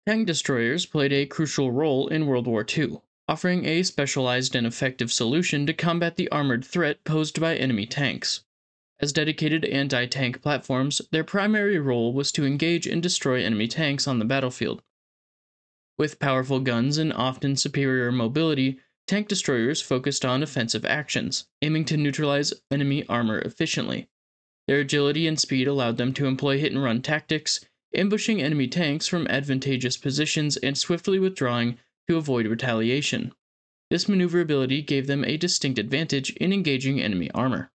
Tank destroyers played a crucial role in World War II, offering a specialized and effective solution to combat the armored threat posed by enemy tanks. As dedicated anti-tank platforms, their primary role was to engage and destroy enemy tanks on the battlefield. With powerful guns and often superior mobility, tank destroyers focused on offensive actions, aiming to neutralize enemy armor efficiently. Their agility and speed allowed them to employ hit-and-run tactics, ambushing enemy tanks from advantageous positions and swiftly withdrawing to avoid retaliation. This maneuverability gave them a distinct advantage in engaging enemy armor.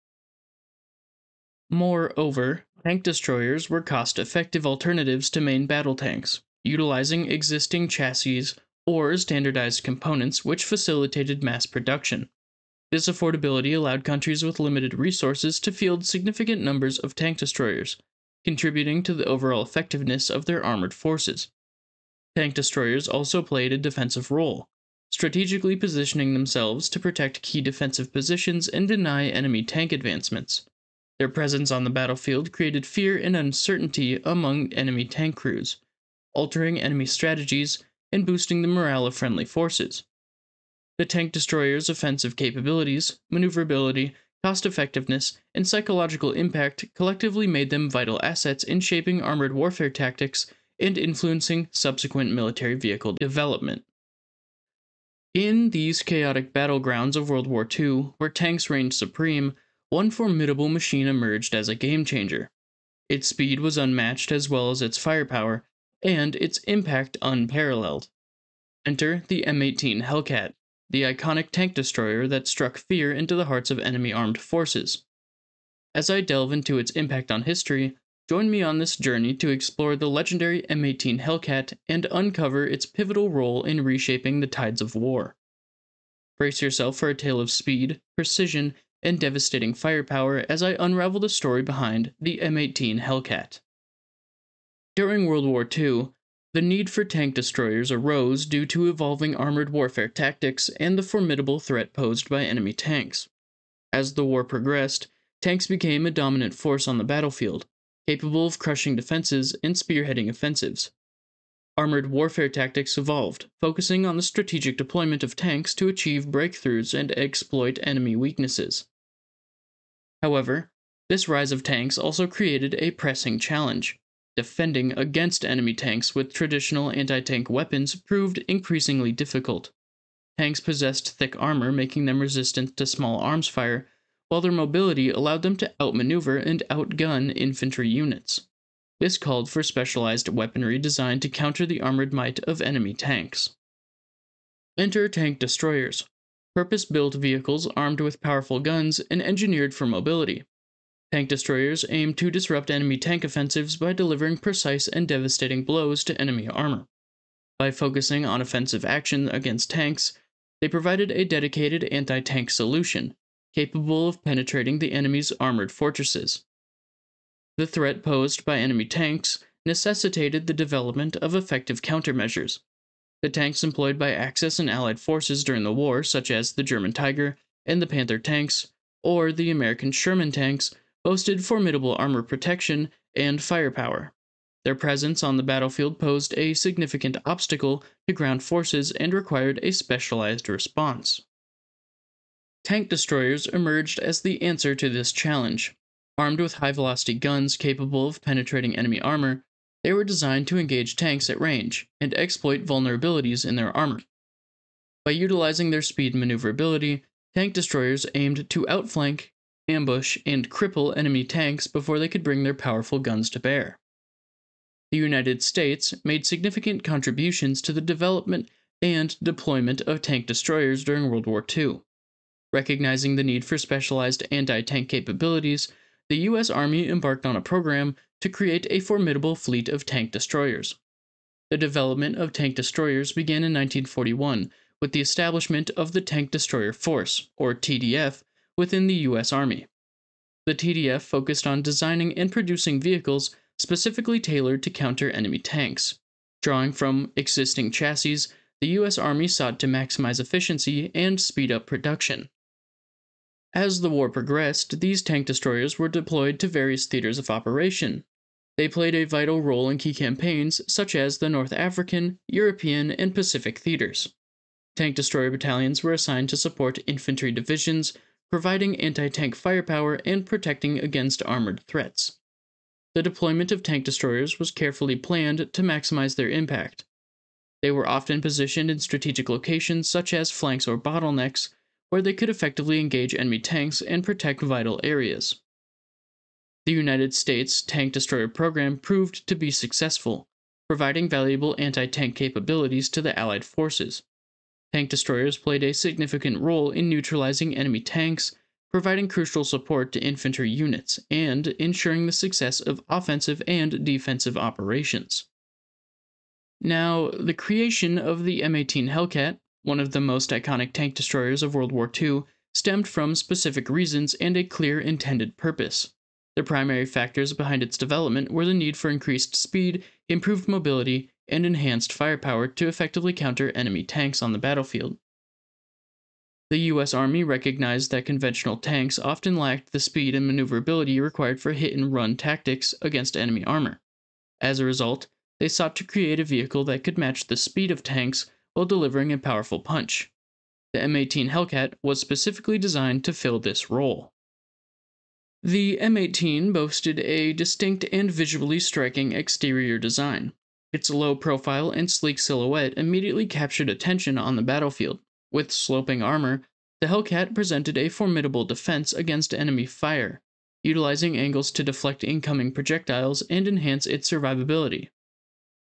Moreover, tank destroyers were cost-effective alternatives to main battle tanks, utilizing existing chassis or standardized components which facilitated mass production. This affordability allowed countries with limited resources to field significant numbers of tank destroyers, contributing to the overall effectiveness of their armored forces. Tank destroyers also played a defensive role, strategically positioning themselves to protect key defensive positions and deny enemy tank advancements. Their presence on the battlefield created fear and uncertainty among enemy tank crews, altering enemy strategies and boosting the morale of friendly forces. The tank destroyer's offensive capabilities, maneuverability, cost-effectiveness, and psychological impact collectively made them vital assets in shaping armored warfare tactics and influencing subsequent military vehicle development. In these chaotic battlegrounds of World War II, where tanks reigned supreme, one formidable machine emerged as a game-changer. Its speed was unmatched as well as its firepower, and its impact unparalleled. Enter the M18 Hellcat, the iconic tank destroyer that struck fear into the hearts of enemy armed forces. As I delve into its impact on history, join me on this journey to explore the legendary M18 Hellcat and uncover its pivotal role in reshaping the tides of war. Brace yourself for a tale of speed, precision, and devastating firepower as I unravel the story behind the M18 Hellcat. During World War II, the need for tank destroyers arose due to evolving armored warfare tactics and the formidable threat posed by enemy tanks. As the war progressed, tanks became a dominant force on the battlefield, capable of crushing defenses and spearheading offensives. Armored warfare tactics evolved, focusing on the strategic deployment of tanks to achieve breakthroughs and exploit enemy weaknesses. However, this rise of tanks also created a pressing challenge. Defending against enemy tanks with traditional anti-tank weapons proved increasingly difficult. Tanks possessed thick armor, making them resistant to small arms fire, while their mobility allowed them to outmaneuver and outgun infantry units. This called for specialized weaponry designed to counter the armored might of enemy tanks. Enter tank destroyers, purpose-built vehicles armed with powerful guns and engineered for mobility. Tank destroyers aim to disrupt enemy tank offensives by delivering precise and devastating blows to enemy armor. By focusing on offensive action against tanks, they provided a dedicated anti-tank solution, capable of penetrating the enemy's armored fortresses. The threat posed by enemy tanks necessitated the development of effective countermeasures. The tanks employed by Axis and Allied forces during the war, such as the German Tiger and the Panther tanks, or the American Sherman tanks, boasted formidable armor protection and firepower. Their presence on the battlefield posed a significant obstacle to ground forces and required a specialized response. Tank destroyers emerged as the answer to this challenge. Armed with high-velocity guns capable of penetrating enemy armor, they were designed to engage tanks at range and exploit vulnerabilities in their armor. By utilizing their speed and maneuverability, tank destroyers aimed to outflank, ambush, and cripple enemy tanks before they could bring their powerful guns to bear. The United States made significant contributions to the development and deployment of tank destroyers during World War II. Recognizing the need for specialized anti-tank capabilities, the U.S. Army embarked on a program to create a formidable fleet of tank destroyers. The development of tank destroyers began in 1941 with the establishment of the Tank Destroyer Force, or TDF, within the U.S. Army. The TDF focused on designing and producing vehicles specifically tailored to counter enemy tanks. Drawing from existing chassis, the U.S. Army sought to maximize efficiency and speed up production. As the war progressed, these tank destroyers were deployed to various theaters of operation. They played a vital role in key campaigns such as the North African, European, and Pacific theaters. Tank destroyer battalions were assigned to support infantry divisions, providing anti tank firepower and protecting against armored threats. The deployment of tank destroyers was carefully planned to maximize their impact. They were often positioned in strategic locations such as flanks or bottlenecks, where they could effectively engage enemy tanks and protect vital areas. The United States tank destroyer program proved to be successful, providing valuable anti tank capabilities to the Allied forces. Tank destroyers played a significant role in neutralizing enemy tanks, providing crucial support to infantry units, and ensuring the success of offensive and defensive operations. Now, the creation of the M18 Hellcat, one of the most iconic tank destroyers of World War II, stemmed from specific reasons and a clear intended purpose. The primary factors behind its development were the need for increased speed, improved mobility, and enhanced firepower to effectively counter enemy tanks on the battlefield. The U.S. Army recognized that conventional tanks often lacked the speed and maneuverability required for hit-and-run tactics against enemy armor. As a result, they sought to create a vehicle that could match the speed of tanks while delivering a powerful punch. The M18 Hellcat was specifically designed to fill this role. The M18 boasted a distinct and visually striking exterior design. Its low profile and sleek silhouette immediately captured attention on the battlefield. With sloping armor, the Hellcat presented a formidable defense against enemy fire, utilizing angles to deflect incoming projectiles and enhance its survivability.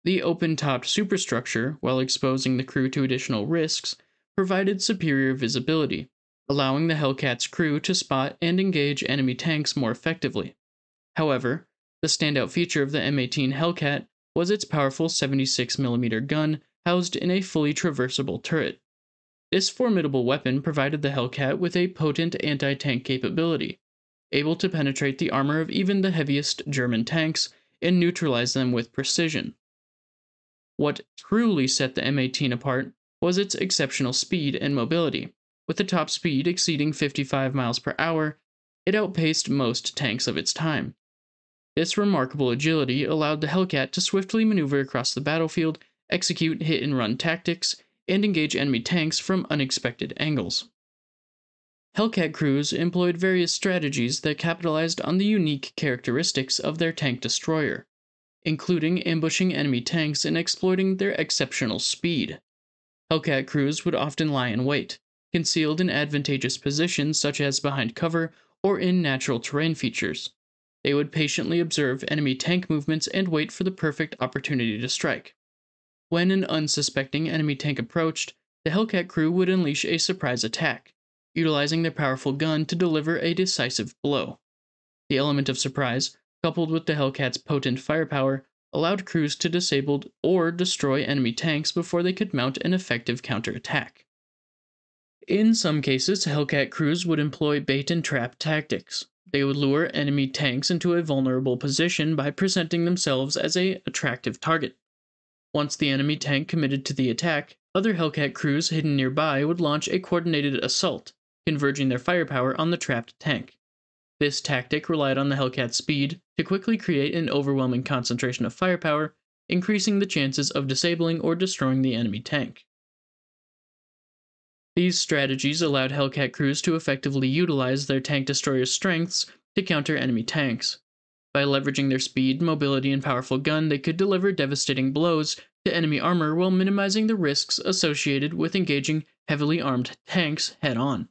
The open-topped superstructure, while exposing the crew to additional risks, provided superior visibility, allowing the Hellcat's crew to spot and engage enemy tanks more effectively. However, the standout feature of the M18 Hellcat was its powerful 76mm gun housed in a fully traversable turret. This formidable weapon provided the Hellcat with a potent anti-tank capability, able to penetrate the armor of even the heaviest German tanks and neutralize them with precision. What truly set the M18 apart was its exceptional speed and mobility. With a top speed exceeding 55 miles per hour, it outpaced most tanks of its time. This remarkable agility allowed the Hellcat to swiftly maneuver across the battlefield, execute hit-and-run tactics, and engage enemy tanks from unexpected angles. Hellcat crews employed various strategies that capitalized on the unique characteristics of their tank destroyer, including ambushing enemy tanks and exploiting their exceptional speed. Hellcat crews would often lie in wait, concealed in advantageous positions such as behind cover or in natural terrain features. They would patiently observe enemy tank movements and wait for the perfect opportunity to strike. When an unsuspecting enemy tank approached, the Hellcat crew would unleash a surprise attack, utilizing their powerful gun to deliver a decisive blow. The element of surprise, coupled with the Hellcat's potent firepower, allowed crews to disable or destroy enemy tanks before they could mount an effective counterattack. In some cases, Hellcat crews would employ bait-and-trap tactics. They would lure enemy tanks into a vulnerable position by presenting themselves as an attractive target. Once the enemy tank committed to the attack, other Hellcat crews hidden nearby would launch a coordinated assault, converging their firepower on the trapped tank. This tactic relied on the Hellcat's speed to quickly create an overwhelming concentration of firepower, increasing the chances of disabling or destroying the enemy tank. These strategies allowed Hellcat crews to effectively utilize their tank destroyer's strengths to counter enemy tanks. By leveraging their speed, mobility, and powerful gun, they could deliver devastating blows to enemy armor while minimizing the risks associated with engaging heavily armed tanks head-on.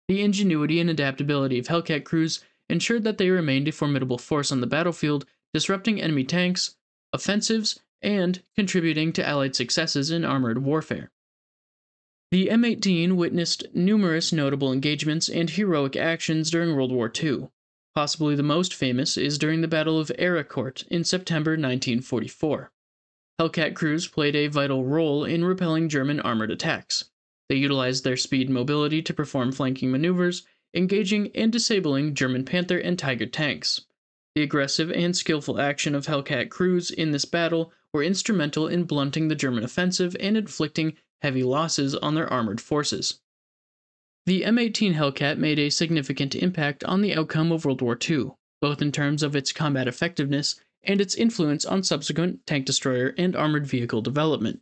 The ingenuity and adaptability of Hellcat crews ensured that they remained a formidable force on the battlefield, disrupting enemy tanks, offensives, and contributing to Allied successes in armored warfare. The M18 witnessed numerous notable engagements and heroic actions during World War II. Possibly the most famous is during the Battle of Aricourt in September 1944. Hellcat crews played a vital role in repelling German armored attacks. They utilized their speed and mobility to perform flanking maneuvers, engaging and disabling German Panther and Tiger tanks. The aggressive and skillful action of Hellcat crews in this battle were instrumental in blunting the German offensive and inflicting heavy losses on their armored forces. The M18 Hellcat made a significant impact on the outcome of World War II, both in terms of its combat effectiveness and its influence on subsequent tank destroyer and armored vehicle development.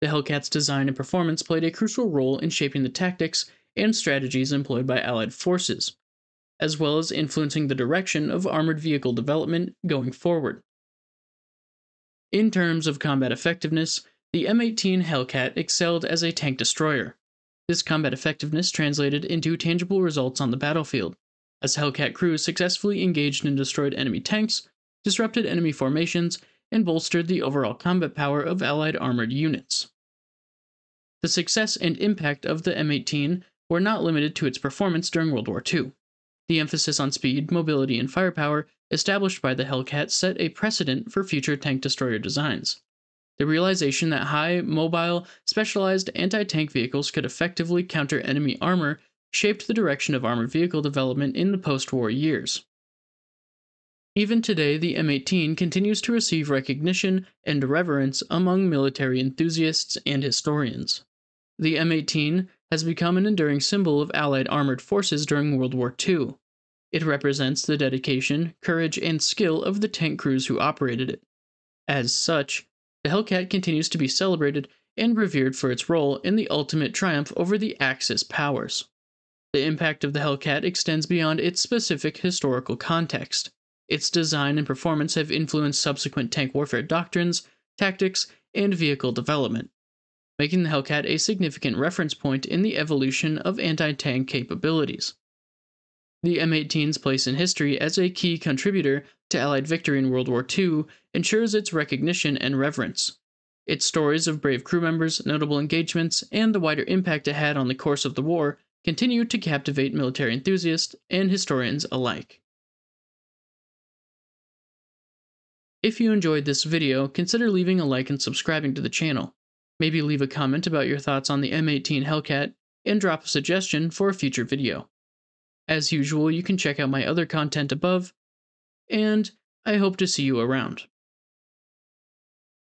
The Hellcat's design and performance played a crucial role in shaping the tactics and strategies employed by Allied forces, as well as influencing the direction of armored vehicle development going forward. In terms of combat effectiveness, the M18 Hellcat excelled as a tank destroyer. This combat effectiveness translated into tangible results on the battlefield, as Hellcat crews successfully engaged and destroyed enemy tanks, disrupted enemy formations, and bolstered the overall combat power of Allied armored units. The success and impact of the M18 were not limited to its performance during World War II. The emphasis on speed, mobility, and firepower established by the Hellcat set a precedent for future tank destroyer designs. The realization that high, mobile, specialized anti-tank vehicles could effectively counter enemy armor shaped the direction of armored vehicle development in the post-war years. Even today, the M18 continues to receive recognition and reverence among military enthusiasts and historians. The M18 has become an enduring symbol of Allied armored forces during World War II. It represents the dedication, courage, and skill of the tank crews who operated it. As such, the Hellcat continues to be celebrated and revered for its role in the ultimate triumph over the Axis powers. The impact of the Hellcat extends beyond its specific historical context. Its design and performance have influenced subsequent tank warfare doctrines, tactics, and vehicle development, making the Hellcat a significant reference point in the evolution of anti-tank capabilities. The M18's place in history as a key contributor to Allied victory in World War II ensures its recognition and reverence. Its stories of brave crew members, notable engagements, and the wider impact it had on the course of the war continue to captivate military enthusiasts and historians alike. If you enjoyed this video, consider leaving a like and subscribing to the channel. Maybe leave a comment about your thoughts on the M18 Hellcat, and drop a suggestion for a future video. As usual, you can check out my other content above, and I hope to see you around.